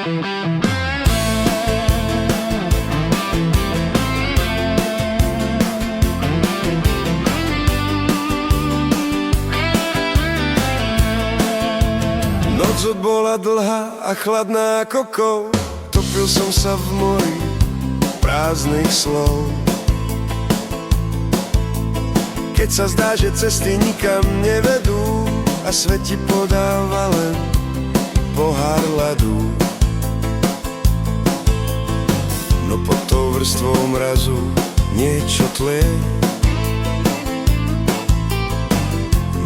Noc bola dlhá a chladná ako kov, topil som sa v mori prázdnych slov. Keď sa zdá, že cesty nikam nevedú a svet ti podáva len pohár ľadu, no pod tou vrstvou mrazu niečo tlie.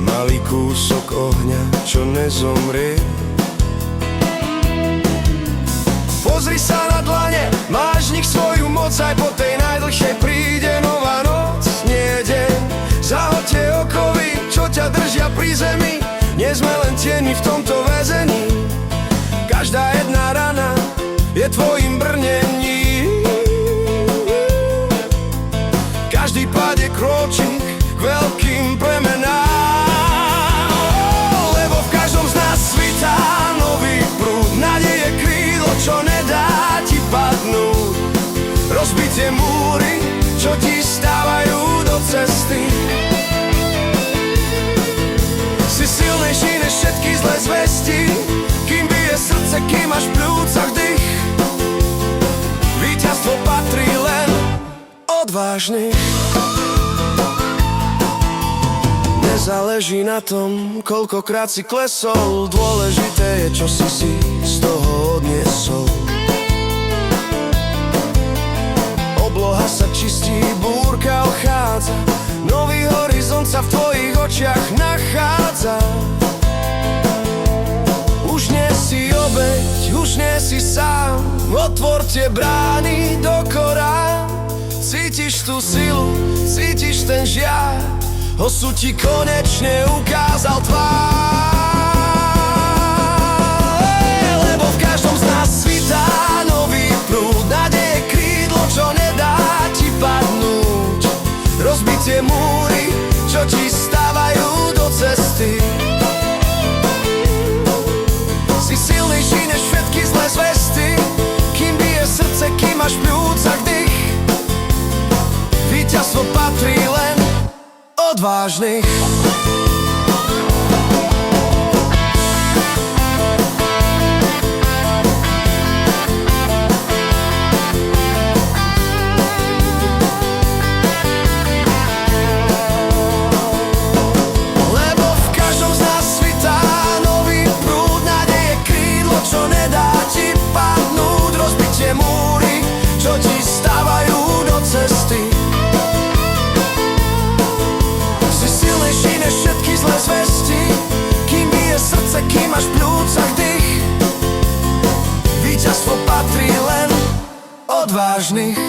Malý kúsok ohňa, čo nezomrie. Pozri sa na dlane, máš v nich svoju moc, aj po tej najdlhšej príde nová noc. Nie deň, zahoď tie okovy, čo ťa držia pri zemi. Nie sme len tieni v tomto väzení, každá jedna rana je tvojim brnením. Každý pád je krôčik k veľkým premenám. Čo nedá ti padnúť, rozbitie múry, čo ti stávajú do cesty. Si silnejší než všetky zlé zvesti, kým bije srdce, kým máš v pľúcach dých. Víťazstvo patrí len odvážnych. Nezáleží na tom, koľkokrát si klesol, dôležité je, čo si z toho odniesol. Obloha sa čistí, búrka odchádza, nový horizont sa v tvojich očiach nachádza. Už nie si obeť, už nie si sám, otvorte brány do korán. Cítiš tú silu, cítiš ten žiar, osud ti konečne ukázal tvár. Lebo v každom z nás svitá nový prúd, nádeje krídlo, čo nedá ti padnúť. Rozbitie múry, čo ti stávajú do cesty. Si silnejší než všetky zlé zvesty, kým bije srdce, kým máš v pľúcach dých. Víťazstvo patrí len odvážnych. Lebo v každom z nás svitá nový prúd, nádeje krídlo, čo nedá ti padnúť. Rozbitie múry, čo ti stávajú do cesty. Všetky zlé zvesti, kým bije srdce, kým máš v pľúcach dých. Víťazstvo patrí len odvážnych.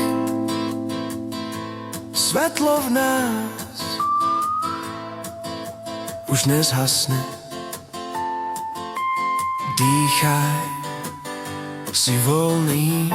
Svetlo v nás už nezhasne. Dýchaj, si voľný.